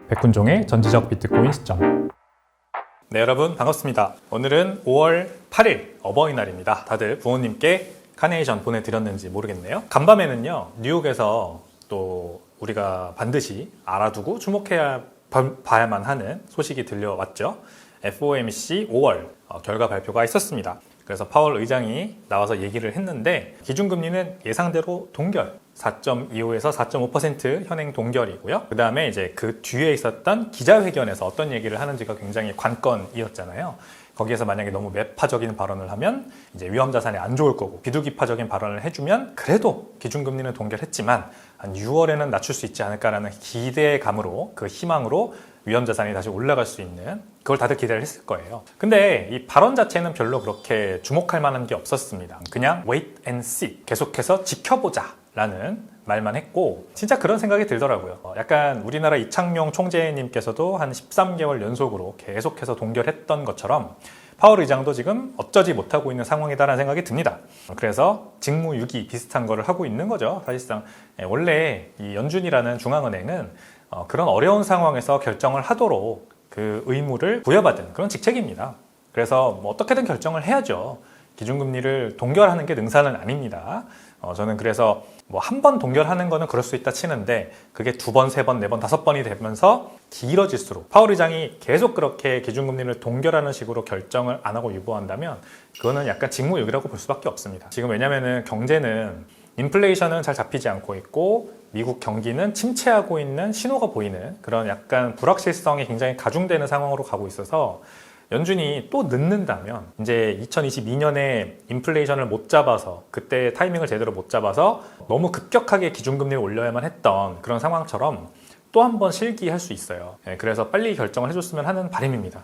백훈종의 전지적 비트코인 시점. 네, 여러분 반갑습니다. 오늘은 5월 8일 어버이날입니다. 다들 부모님께 카네이션 보내드렸는지 모르겠네요. 간밤에는요, 뉴욕에서 또 우리가 반드시 알아두고 주목해야 봐야만 하는 소식이 들려왔죠. FOMC 5월 결과 발표가 있었습니다. 그래서 파월 의장이 나와서 얘기를 했는데, 기준금리는 예상대로 동결, 4.25에서 4.5% 현행 동결이고요. 그 다음에 이제 그 뒤에 있었던 기자회견에서 어떤 얘기를 하는지가 굉장히 관건이었잖아요. 거기에서 만약에 너무 매파적인 발언을 하면 이제 위험자산에 안 좋을 거고, 비둘기파적인 발언을 해주면 그래도 기준금리는 동결했지만 한 6월에는 낮출 수 있지 않을까라는 기대감으로, 그 희망으로 위험자산이 다시 올라갈 수 있는, 그걸 다들 기대를 했을 거예요. 근데 이 발언 자체는 별로 그렇게 주목할 만한 게 없었습니다. 그냥 wait and see, 계속해서 지켜보자 라는 말만 했고, 진짜 그런 생각이 들더라고요. 약간 우리나라 이창용 총재님께서도 한 13개월 연속으로 계속해서 동결했던 것처럼 파월 의장도 지금 어쩌지 못하고 있는 상황이다라는 생각이 듭니다. 그래서 직무유기 비슷한 거를 하고 있는 거죠. 사실상 원래 이 연준이라는 중앙은행은 그런 어려운 상황에서 결정을 하도록 그 의무를 부여받은 그런 직책입니다. 그래서 뭐 어떻게든 결정을 해야죠. 기준금리를 동결하는 게 능사는 아닙니다. 저는 그래서 뭐 한 번 동결하는 거는 그럴 수 있다 치는데, 그게 2번, 3번, 4번, 5번이 되면서 길어질수록 파월 의장이 계속 그렇게 기준금리를 동결하는 식으로 결정을 안 하고 유보한다면 그거는 약간 직무유기라고 볼 수밖에 없습니다. 지금 왜냐면은 경제는 인플레이션은 잘 잡히지 않고 있고, 미국 경기는 침체하고 있는 신호가 보이는 그런 약간 불확실성이 굉장히 가중되는 상황으로 가고 있어서, 연준이 또 늦는다면 이제 2022년에 인플레이션을 못 잡아서, 그때 타이밍을 제대로 못 잡아서 너무 급격하게 기준금리를 올려야만 했던 그런 상황처럼 또 한 번 실기할 수 있어요. 그래서 빨리 결정을 해줬으면 하는 바람입니다.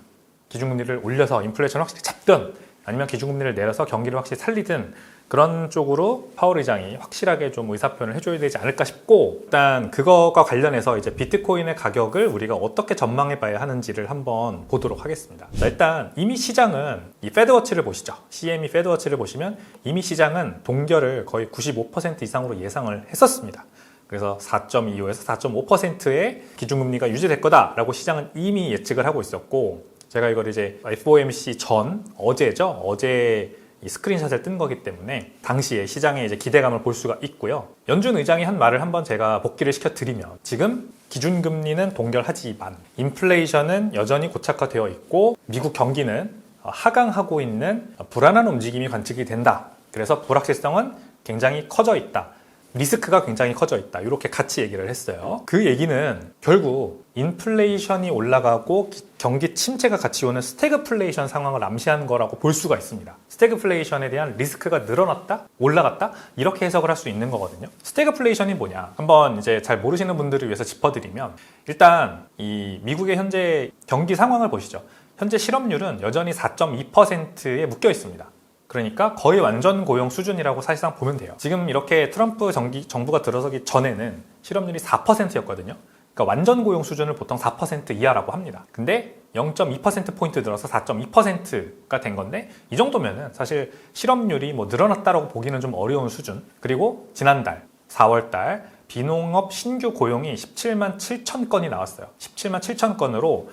기준금리를 올려서 인플레이션을 확실히 잡든, 아니면 기준금리를 내려서 경기를 확실히 살리든, 그런 쪽으로 파월 의장이 확실하게 좀 의사표현을 해줘야 되지 않을까 싶고, 일단 그거가 관련해서 이제 비트코인의 가격을 우리가 어떻게 전망해 봐야 하는지를 한번 보도록 하겠습니다. 자, 일단 이미 시장은 이 패드워치를 보시죠. CME 패드워치를 보시면 이미 시장은 동결을 거의 95% 이상으로 예상을 했었습니다. 그래서 4.25에서 4.5%의 기준금리가 유지될 거다라고 시장은 이미 예측을 하고 있었고, 제가 이걸 이제 FOMC 전 어제죠. 어제 이 스크린샷을 뜬 거기 때문에 당시에 시장의 이제 기대감을 볼 수가 있고요. 연준 의장이 한 말을 한번 제가 복기를 시켜드리면, 지금 기준금리는 동결하지만 인플레이션은 여전히 고착화되어 있고, 미국 경기는 하강하고 있는 불안한 움직임이 관측이 된다. 그래서 불확실성은 굉장히 커져 있다. 리스크가 굉장히 커져 있다. 이렇게 같이 얘기를 했어요. 그 얘기는 결국 인플레이션이 올라가고 경기 침체가 같이 오는 스태그플레이션 상황을 암시하는 거라고 볼 수가 있습니다. 스태그플레이션에 대한 리스크가 늘어났다? 올라갔다? 이렇게 해석을 할 수 있는 거거든요. 스태그플레이션이 뭐냐? 한번 이제 잘 모르시는 분들을 위해서 짚어드리면, 일단 이 미국의 현재 경기 상황을 보시죠. 현재 실업률은 여전히 4.2%에 묶여 있습니다. 그러니까 거의 완전 고용 수준이라고 사실상 보면 돼요. 지금 이렇게 트럼프 정부가 들어서기 전에는 실업률이 4%였거든요. 그러니까 완전 고용 수준을 보통 4% 이하라고 합니다. 근데 0.2%포인트 들어서 4.2%가 된 건데, 이 정도면은 사실 실업률이 뭐 늘어났다라고 보기는 좀 어려운 수준. 그리고 지난달 4월달 비농업 신규 고용이 17만 7천 건이 나왔어요. 17만 7천 건으로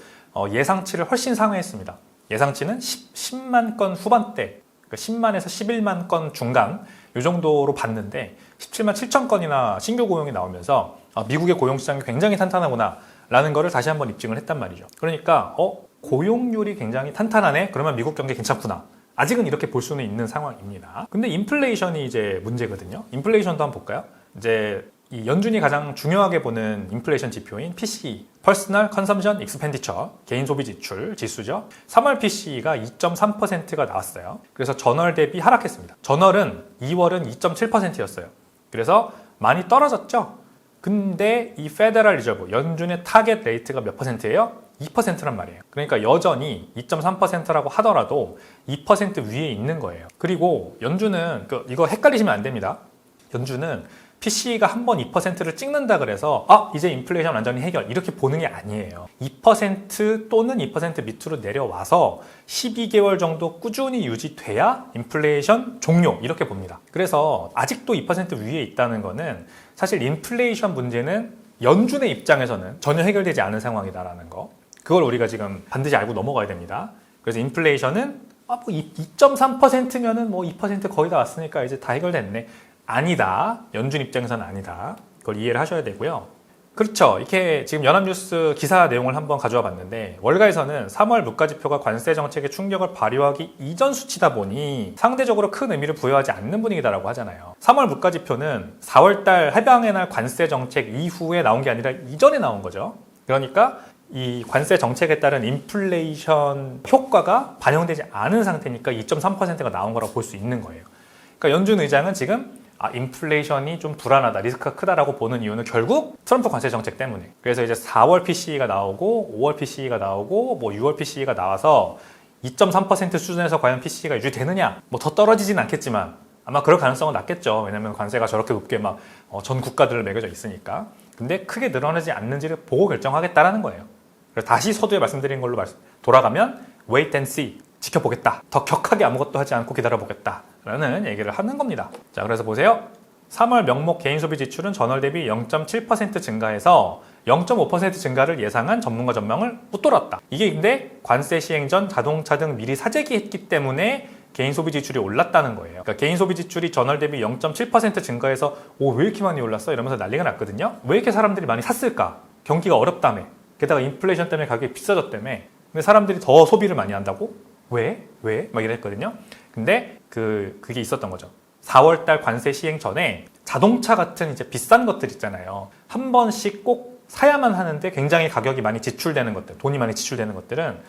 예상치를 훨씬 상회했습니다. 예상치는 10만 건 후반대, 10만에서 11만 건 중간, 이 정도로 봤는데 17만 7천 건이나 신규 고용이 나오면서 미국의 고용시장이 굉장히 탄탄하구나 라는 거를 다시 한번 입증을 했단 말이죠. 그러니까 고용률이 굉장히 탄탄하네? 그러면 미국 경기 괜찮구나. 아직은 이렇게 볼 수는 있는 상황입니다. 근데 인플레이션이 이제 문제거든요. 인플레이션도 한번 볼까요? 이제 이 연준이 가장 중요하게 보는 인플레이션 지표인 PCE, Personal Consumption Expenditure, 개인 소비 지출 지수죠. 3월 PCE가 2.3%가 나왔어요. 그래서 전월 대비 하락했습니다. 전월은 2월은 2.7%였어요. 그래서 많이 떨어졌죠. 근데 이 페더럴 리저브, 연준의 타겟 레이트가 몇 %예요? 2%란 말이에요. 그러니까 여전히 2.3%라고 하더라도 2% 위에 있는 거예요. 그리고 연준은 이거 헷갈리시면 안 됩니다. 연준은 PCE가 한 번 2%를 찍는다 그래서 이제 인플레이션 완전히 해결, 이렇게 보는 게 아니에요. 2% 또는 2% 밑으로 내려와서 12개월 정도 꾸준히 유지돼야 인플레이션 종료, 이렇게 봅니다. 그래서 아직도 2% 위에 있다는 거는 사실 인플레이션 문제는 연준의 입장에서는 전혀 해결되지 않은 상황이다라는 거. 그걸 우리가 지금 반드시 알고 넘어가야 됩니다. 그래서 인플레이션은 2.3%면은 2% 거의 다 왔으니까 이제 다 해결됐네. 아니다. 연준 입장에서는 아니다. 그걸 이해를 하셔야 되고요. 그렇죠. 이렇게 지금 연합뉴스 기사 내용을 한번 가져와 봤는데 월가에서는 3월 물가지표가 관세 정책의 충격을 발휘하기 이전 수치다 보니 상대적으로 큰 의미를 부여하지 않는 분위기다라고 하잖아요. 3월 물가지표는 4월달 해방의 날 관세 정책 이후에 나온 게 아니라 이전에 나온 거죠. 그러니까 이 관세 정책에 따른 인플레이션 효과가 반영되지 않은 상태니까 2.3%가 나온 거라고 볼 수 있는 거예요. 그러니까 연준 의장은 지금 인플레이션이 좀 불안하다, 리스크가 크다라고 보는 이유는 결국 트럼프 관세 정책 때문에. 그래서 이제 4월 PCE가 나오고 5월 PCE가 나오고 6월 PCE가 나와서 2.3% 수준에서 과연 PCE가 유지되느냐? 더 떨어지진 않겠지만 아마 그럴 가능성은 낮겠죠. 왜냐하면 관세가 저렇게 높게 전 국가들을 매겨져 있으니까. 근데 크게 늘어나지 않는지를 보고 결정하겠다라는 거예요. 그래서 다시 서두에 말씀드린 걸로 돌아가면 wait and see. 지켜보겠다. 더 격하게 아무것도 하지 않고 기다려보겠다. 라는 얘기를 하는 겁니다. 자, 그래서 보세요. 3월 명목 개인 소비 지출은 전월 대비 0.7% 증가해서 0.5% 증가를 예상한 전문가 전망을 웃돌았다. 이게 근데 관세 시행 전 자동차 등 미리 사재기했기 때문에 개인 소비 지출이 올랐다는 거예요. 그러니까 개인 소비 지출이 전월 대비 0.7% 증가해서 왜 이렇게 많이 올랐어? 이러면서 난리가 났거든요. 왜 이렇게 사람들이 많이 샀을까? 경기가 어렵다며. 게다가 인플레이션 때문에 가격이 비싸졌다며. 근데 사람들이 더 소비를 많이 한다고? 왜? 막 이랬거든요. 근데 그게 있었던 거죠. 4월달 관세 시행 전에 자동차 같은 이제 비싼 것들 있잖아요. 한 번씩 꼭 사야만 하는데 굉장히 가격이 많이 지출되는 것들, 돈이 많이 지출되는 것들은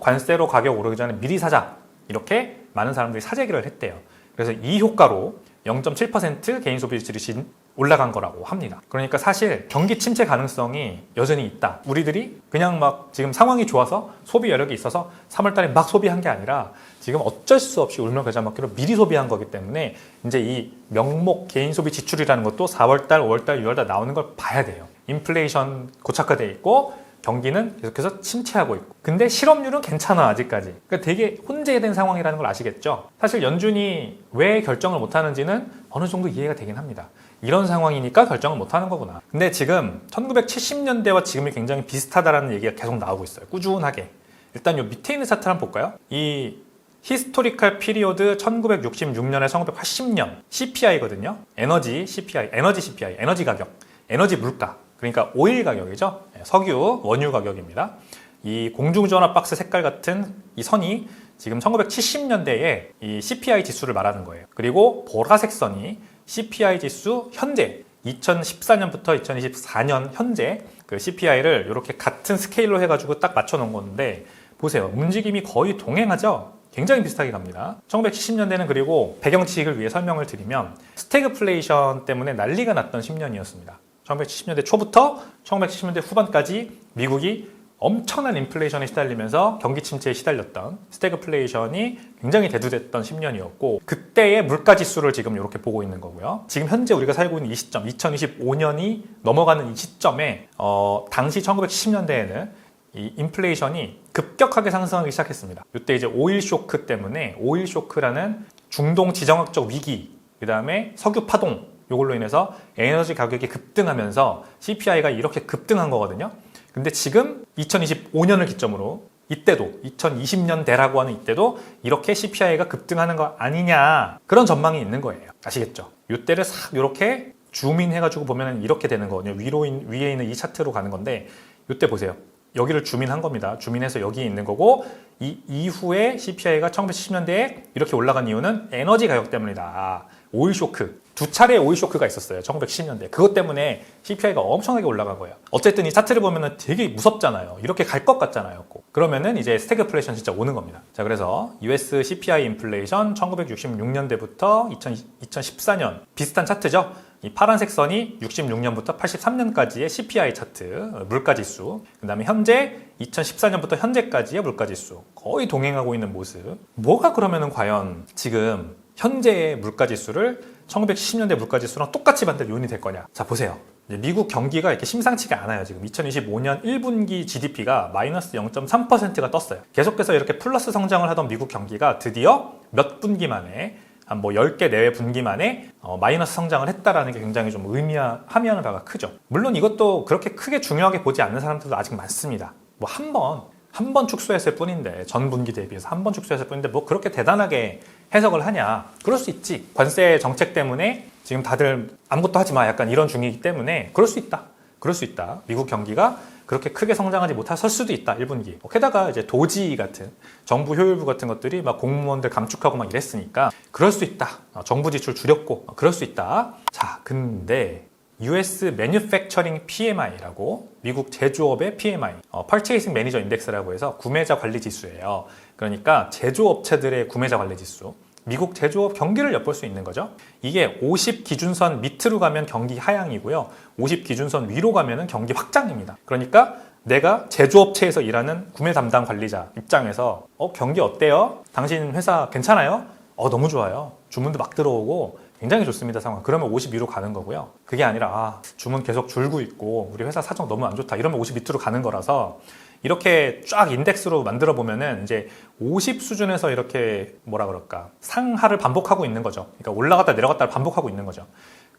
관세로 가격 오르기 전에 미리 사자. 이렇게 많은 사람들이 사재기를 했대요. 그래서 이 효과로 0.7% 개인 소비 지출이 올라간 거라고 합니다. 그러니까 사실 경기 침체 가능성이 여전히 있다. 우리들이 그냥 지금 상황이 좋아서 소비 여력이 있어서 3월달에 막 소비한 게 아니라 지금 어쩔 수 없이 울며 겨자 먹기로 미리 소비한 거기 때문에 이제 이 명목 개인 소비 지출이라는 것도 4월달, 5월달, 6월달 나오는 걸 봐야 돼요. 인플레이션 고착화돼 있고 경기는 계속해서 침체하고 있고 근데 실업률은 괜찮아 아직까지. 그러니까 되게 혼재된 상황이라는 걸 아시겠죠? 사실 연준이 왜 결정을 못하는지는 어느 정도 이해가 되긴 합니다. 이런 상황이니까 결정을 못하는 거구나. 근데 지금 1970년대와 지금이 굉장히 비슷하다라는 얘기가 계속 나오고 있어요. 꾸준하게. 일단 요 밑에 있는 차트를 한번 볼까요? 이 히스토리컬 피리오드 1966년에 1980년 CPI거든요. 에너지 CPI, 에너지 가격, 에너지 물가. 그러니까 오일 가격이죠. 석유, 원유 가격입니다. 이 공중전화 박스 색깔 같은 이 선이 지금 1970년대에 이 CPI 지수를 말하는 거예요. 그리고 보라색 선이 CPI 지수 현재 2014년부터 2024년 현재 그 CPI를 이렇게 같은 스케일로 해가지고 딱 맞춰 놓은 건데 보세요. 움직임이 거의 동행하죠? 굉장히 비슷하게 갑니다. 1970년대는 그리고 배경 지식을 위해 설명을 드리면 스태그플레이션 때문에 난리가 났던 10년이었습니다. 1970년대 초부터 1970년대 후반까지 미국이 엄청난 인플레이션에 시달리면서 경기 침체에 시달렸던 스태그플레이션이 굉장히 대두됐던 10년이었고 그때의 물가 지수를 지금 이렇게 보고 있는 거고요. 지금 현재 우리가 살고 있는 이 시점 2025년이 넘어가는 이 시점에 당시 1970년대에는 이 인플레이션이 급격하게 상승하기 시작했습니다. 이때 이제 오일 쇼크 때문에 오일 쇼크라는 중동 지정학적 위기 그 다음에 석유 파동 이걸로 인해서 에너지 가격이 급등하면서 CPI가 이렇게 급등한 거거든요. 근데 지금 2025년을 기점으로 이때도 2020년대라고 하는 이때도 이렇게 CPI가 급등하는 거 아니냐 그런 전망이 있는 거예요. 아시겠죠? 이때를 싹 이렇게 줌인 해가지고 보면 이렇게 되는 거거든요. 위에 있는 이 차트로 가는 건데 이때 보세요. 여기를 줌인한 겁니다. 줌인해서 여기 있는 거고 이 이후에 CPI가 1970년대에 이렇게 올라간 이유는 에너지 가격 때문이다. 오일 쇼크. 두 차례의 오일 쇼크가 있었어요. 1970년대. 그것 때문에 CPI가 엄청나게 올라간 거예요. 어쨌든 이 차트를 보면은 되게 무섭잖아요. 이렇게 갈 것 같잖아요. 꼭. 그러면은 이제 스태그플레이션 진짜 오는 겁니다. 자, 그래서 US CPI 인플레이션 1966년대부터 2014년 비슷한 차트죠. 이 파란색 선이 66년부터 83년까지의 CPI 차트, 물가지수. 그 다음에 현재 2014년부터 현재까지의 물가지수. 거의 동행하고 있는 모습. 뭐가 그러면은 과연 지금 현재의 물가지수를 1970년대 물가지수랑 똑같이 만들 요인이 될 거냐. 자, 보세요. 미국 경기가 이렇게 심상치가 않아요. 지금 2025년 1분기 GDP가 마이너스 0.3%가 떴어요. 계속해서 이렇게 플러스 성장을 하던 미국 경기가 드디어 몇 분기 만에 한 뭐 10개 내외 분기 만에 마이너스 성장을 했다라는 게 굉장히 좀 함의하는 바가 크죠. 물론 이것도 그렇게 크게 중요하게 보지 않는 사람들도 아직 많습니다. 뭐 한 번 축소했을 뿐인데, 전 분기 대비해서 한 번 축소했을 뿐인데 뭐 그렇게 대단하게 해석을 하냐. 그럴 수 있지. 관세 정책 때문에 지금 다들 아무것도 하지 마 약간 이런 중이기 때문에 그럴 수 있다. 그럴 수 있다. 미국 경기가 그렇게 크게 성장하지 못할 수도 있다. 1분기. 게다가 이제 도지 같은 정부 효율부 같은 것들이 막 공무원들 감축하고 막 이랬으니까 그럴 수 있다. 정부 지출 줄였고 그럴 수 있다. 자, 근데 US Manufacturing PMI라고 미국 제조업의 PMI, Purchasing Manager Index라고 해서 구매자 관리 지수예요. 그러니까 제조업체들의 구매자 관리 지수. 미국 제조업 경기를 엿볼 수 있는 거죠. 이게 50 기준선 밑으로 가면 경기 하향이고요. 50 기준선 위로 가면은 경기 확장입니다. 그러니까 내가 제조업체에서 일하는 구매 담당 관리자 입장에서 경기 어때요? 당신 회사 괜찮아요? 너무 좋아요. 주문도 막 들어오고 굉장히 좋습니다 상황. 그러면 50 위로 가는 거고요. 그게 아니라 주문 계속 줄고 있고 우리 회사 사정 너무 안 좋다. 이러면 50 밑으로 가는 거라서 이렇게 쫙 인덱스로 만들어 보면은 이제 50 수준에서 이렇게 뭐라 그럴까 상하를 반복하고 있는 거죠. 그러니까 올라갔다 내려갔다 반복하고 있는 거죠.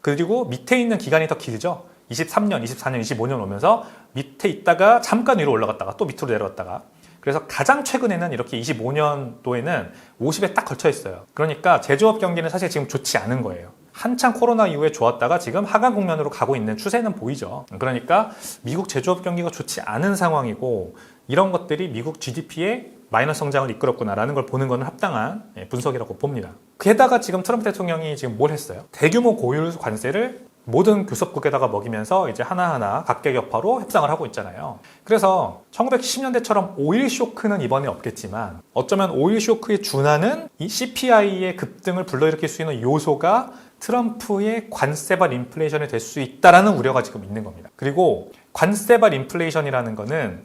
그리고 밑에 있는 기간이 더 길죠. 23년, 24년, 25년 오면서 밑에 있다가 잠깐 위로 올라갔다가 또 밑으로 내려갔다가. 그래서 가장 최근에는 이렇게 25년도에는 50에 딱 걸쳐 있어요. 그러니까 제조업 경기는 사실 지금 좋지 않은 거예요. 한창 코로나 이후에 좋았다가 지금 하강 국면으로 가고 있는 추세는 보이죠. 그러니까 미국 제조업 경기가 좋지 않은 상황이고 이런 것들이 미국 GDP의 마이너스 성장을 이끌었구나라는 걸 보는 것은 합당한 분석이라고 봅니다. 게다가 지금 트럼프 대통령이 지금 뭘 했어요? 대규모 고율 관세를 모든 교섭국에다가 먹이면서 이제 하나하나 각계격파로 협상을 하고 있잖아요. 그래서 1910년대처럼 오일 쇼크는 이번에 없겠지만 어쩌면 오일 쇼크에 준하는 이 CPI의 급등을 불러일으킬 수 있는 요소가 트럼프의 관세발 인플레이션이 될 수 있다라는 우려가 지금 있는 겁니다. 그리고 관세발 인플레이션이라는 거는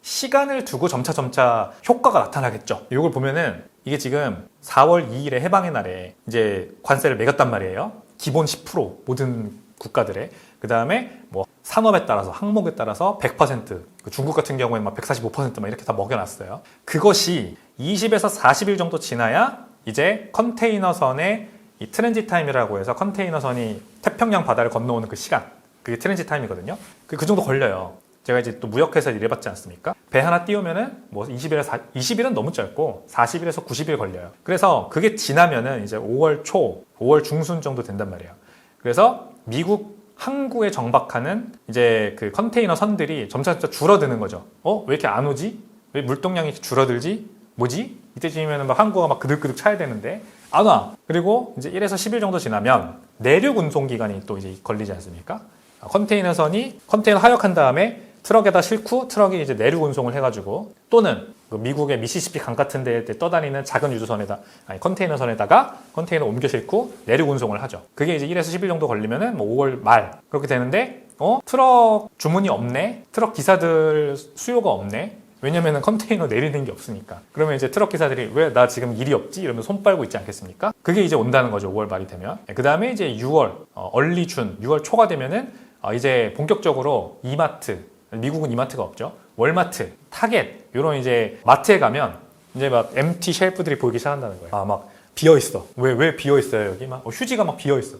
시간을 두고 점차 효과가 나타나겠죠. 이걸 보면은 이게 지금 4월 2일에 해방의 날에 이제 관세를 매겼단 말이에요. 기본 10% 모든 국가들의. 그 다음에 뭐 산업에 따라서 항목에 따라서 100%, 중국 같은 경우에는 막 145% 막 이렇게 다 먹여놨어요. 그것이 20에서 40일 정도 지나야 이제 컨테이너선의 이 트랜짓 타임이라고 해서 컨테이너선이 태평양 바다를 건너오는 그 시간, 그게 트랜짓 타임이거든요. 그 정도 걸려요. 제가 이제 또 무역회사 일해봤지 않습니까? 배 하나 띄우면은 뭐 20일은 너무 짧고 40일에서 90일 걸려요. 그래서 그게 지나면은 이제 5월 초, 5월 중순 정도 된단 말이에요. 그래서 미국 항구에 정박하는 이제 그 컨테이너 선들이 점차 줄어드는 거죠. 왜 이렇게 안 오지? 왜 물동량이 줄어들지? 뭐지? 이때쯤이면 막 항구가 막 그득그득 차야 되는데 안 와. 그리고 이제 1에서 10일 정도 지나면 내륙 운송 기간이 또 이제 걸리지 않습니까? 컨테이너 하역한 다음에 트럭에다 싣고 트럭이 이제 내륙 운송을 해가지고 또는 그 미국의 미시시피 강 같은 데에 떠다니는 작은 컨테이너선에다가 컨테이너 옮겨 싣고 내륙 운송을 하죠. 그게 이제 1에서 10일 정도 걸리면은 뭐 5월 말 그렇게 되는데 트럭 주문이 없네? 트럭 기사들 수요가 없네? 왜냐면은 컨테이너 내리는 게 없으니까. 그러면 이제 트럭 기사들이 왜 나 지금 일이 없지? 이러면 손 빨고 있지 않겠습니까? 그게 이제 온다는 거죠. 5월 말이 되면. 그 다음에 이제 6월, 얼리 준, 6월 초가 되면은 이제 본격적으로 이마트, 미국은 이마트가 없죠. 월마트, 타겟 이런 이제 마트에 가면 이제 막 MT 쉘프들이 보이기 시작한다는 거예요. 막 비어 있어. 왜 비어 있어요? 여기 막 휴지가 막 비어 있어.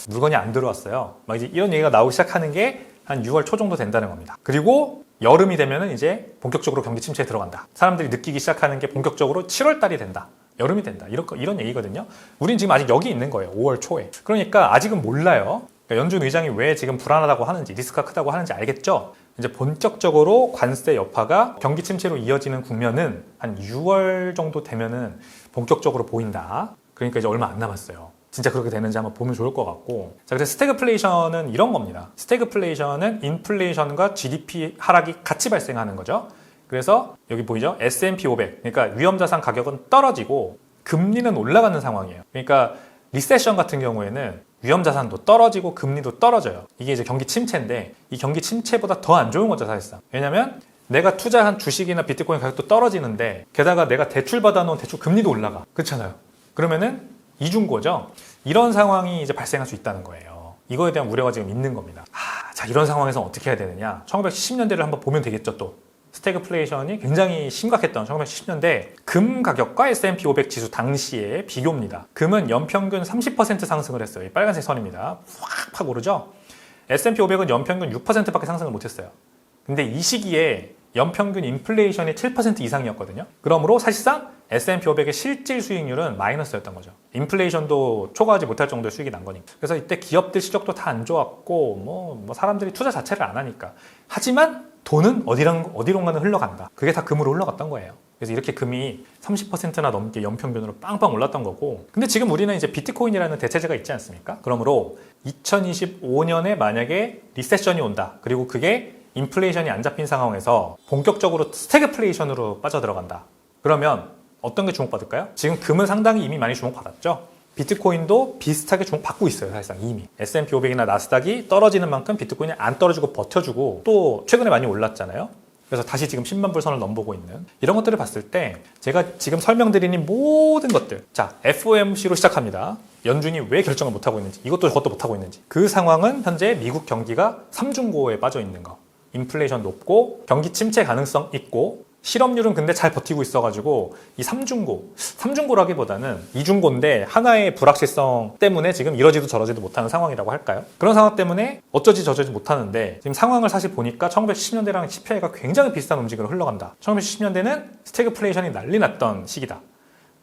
물건이 안 들어왔어요. 막 이제 이런 얘기가 나오기 시작하는 게 한 6월 초 정도 된다는 겁니다. 그리고 여름이 되면은 이제 본격적으로 경기 침체에 들어간다. 사람들이 느끼기 시작하는 게 본격적으로 7월 달이 된다. 여름이 된다. 이런 얘기거든요. 우린 지금 아직 여기 있는 거예요. 5월 초에. 그러니까 아직은 몰라요. 그러니까 연준 의장이 왜 지금 불안하다고 하는지, 리스크가 크다고 하는지 알겠죠? 이제 본격적으로 관세 여파가 경기 침체로 이어지는 국면은 한 6월 정도 되면은 본격적으로 보인다. 그러니까 이제 얼마 안 남았어요. 진짜 그렇게 되는지 한번 보면 좋을 것 같고. 자, 그래서 스태그플레이션은 이런 겁니다. 스태그플레이션은 인플레이션과 GDP 하락이 같이 발생하는 거죠. 그래서 여기 보이죠? S&P 500. 그러니까 위험자산 가격은 떨어지고 금리는 올라가는 상황이에요. 그러니까 리세션 같은 경우에는 위험자산도 떨어지고 금리도 떨어져요. 이게 이제 경기 침체인데 이 경기 침체보다 더 안 좋은 거죠, 사실상. 왜냐면 내가 투자한 주식이나 비트코인 가격도 떨어지는데 게다가 내가 대출 받아놓은 대출 금리도 올라가. 그렇잖아요. 그러면은 이중고죠. 이런 상황이 이제 발생할 수 있다는 거예요. 이거에 대한 우려가 지금 있는 겁니다. 자, 이런 상황에서 어떻게 해야 되느냐? 1910년대를 한번 보면 되겠죠, 또. 스태그플레이션이 굉장히 심각했던 1970년대 금 가격과 S&P 500 지수 당시의 비교입니다. 금은 연평균 30% 상승을 했어요. 이 빨간색 선입니다. 확 오르죠? S&P 500은 연평균 6%밖에 상승을 못했어요. 근데 이 시기에 연평균 인플레이션이 7% 이상이었거든요. 그러므로 사실상 S&P 500의 실질 수익률은 마이너스였던 거죠. 인플레이션도 초과하지 못할 정도의 수익이 난 거니까. 그래서 이때 기업들 실적도 다 안 좋았고 뭐 사람들이 투자 자체를 안 하니까. 하지만 돈은 어디론가는 흘러간다. 그게 다 금으로 흘러갔던 거예요. 그래서 이렇게 금이 30%나 넘게 연평균으로 빵빵 올랐던 거고. 근데 지금 우리는 이제 비트코인이라는 대체제가 있지 않습니까? 그러므로 2025년에 만약에 리세션이 온다. 그리고 그게 인플레이션이 안 잡힌 상황에서 본격적으로 스태그플레이션으로 빠져들어간다. 그러면 어떤 게 주목받을까요? 지금 금은 상당히 이미 많이 주목받았죠. 비트코인도 비슷하게 주목받고 있어요. 사실상 이미. S&P 500이나 나스닥이 떨어지는 만큼 비트코인이 안 떨어지고 버텨주고 또 최근에 많이 올랐잖아요. 그래서 다시 지금 10만 불 선을 넘보고 있는 이런 것들을 봤을 때 제가 지금 설명드리는 모든 것들, 자, FOMC로 시작합니다. 연준이 왜 결정을 못하고 있는지, 이것도 저것도 못하고 있는지, 그 상황은 현재 미국 경기가 삼중고에 빠져 있는 거, 인플레이션 높고 경기 침체 가능성 있고 실업률은 근데 잘 버티고 있어가지고 이 삼중고라기보다는 이중고인데 하나의 불확실성 때문에 지금 이러지도 저러지도 못하는 상황이라고 할까요? 그런 상황 때문에 어쩌지 저쩌지 못하는데 지금 상황을 사실 보니까 1970년대랑 CPI가 굉장히 비슷한 움직임으로 흘러간다. 1970년대는 스태그플레이션이 난리 났던 시기다.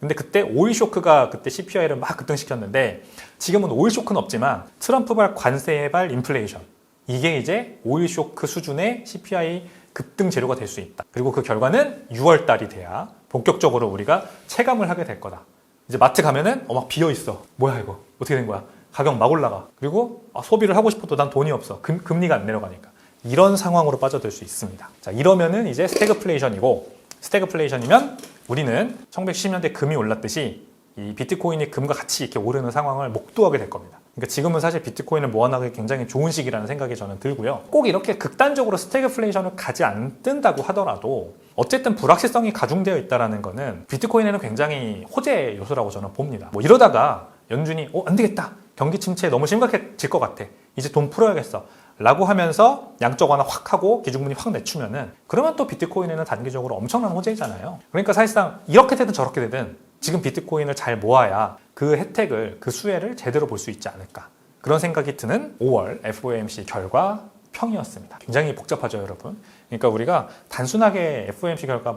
근데 그때 오일 쇼크가 그때 CPI를 막 급등시켰는데 지금은 오일 쇼크는 없지만 트럼프발 관세발 인플레이션, 이게 이제 오일 쇼크 수준의 CPI 급등 재료가 될 수 있다. 그리고 그 결과는 6월 달이 돼야 본격적으로 우리가 체감을 하게 될 거다. 이제 마트 가면은 막 비어 있어. 뭐야 이거? 어떻게 된 거야? 가격 막 올라가. 그리고 소비를 하고 싶어도 난 돈이 없어. 금리가 안 내려가니까. 이런 상황으로 빠져들 수 있습니다. 자, 이러면은 이제 스태그플레이션이고, 스태그플레이션이면 우리는 1970년대 금이 올랐듯이 이 비트코인이 금과 같이 이렇게 오르는 상황을 목도하게 될 겁니다. 그러니까 지금은 사실 비트코인을 모아나가기 굉장히 좋은 시기라는 생각이 저는 들고요. 꼭 이렇게 극단적으로 스태그플레이션을 가지 않는다고 하더라도 어쨌든 불확실성이 가중되어 있다는 거는 비트코인에는 굉장히 호재 요소라고 저는 봅니다. 뭐 이러다가 연준이 안 되겠다. 경기 침체 너무 심각해질 것 같아. 이제 돈 풀어야겠어. 라고 하면서 양적 완화 확 하고 기준금리 확 낮추면은 그러면 또 비트코인에는 단기적으로 엄청난 호재잖아요. 그러니까 사실상 이렇게 되든 저렇게 되든 지금 비트코인을 잘 모아야 그 혜택을, 그 수혜를 제대로 볼 수 있지 않을까. 그런 생각이 드는 5월 FOMC 결과 평이었습니다. 굉장히 복잡하죠, 여러분. 그러니까 우리가 단순하게 FOMC 결과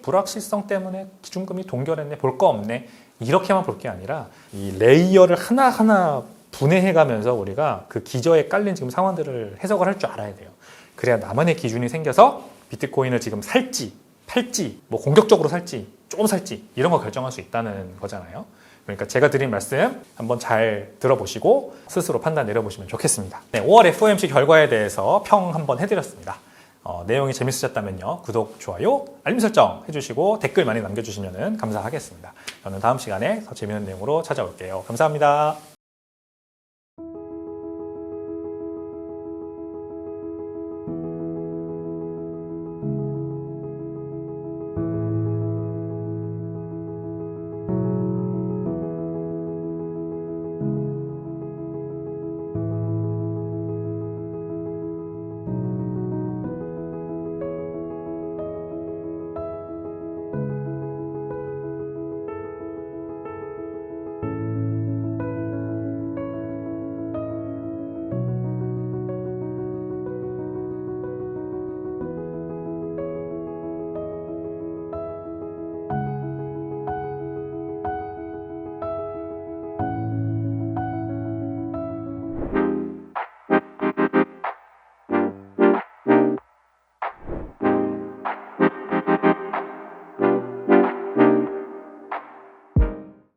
불확실성 때문에 기준금리 동결했네, 볼 거 없네, 이렇게만 볼 게 아니라 이 레이어를 하나하나 분해해가면서 우리가 그 기저에 깔린 지금 상황들을 해석을 할 줄 알아야 돼요. 그래야 나만의 기준이 생겨서 비트코인을 지금 살지, 팔지, 뭐 공격적으로 살지, 조금 살지, 이런 거 결정할 수 있다는 거잖아요. 그러니까 제가 드린 말씀 한번 잘 들어보시고 스스로 판단 내려보시면 좋겠습니다. 네, 5월 FOMC 결과에 대해서 평 한번 해드렸습니다. 내용이 재밌으셨다면요, 구독, 좋아요, 알림 설정 해주시고 댓글 많이 남겨주시면 감사하겠습니다. 저는 다음 시간에 더 재밌는 내용으로 찾아올게요. 감사합니다.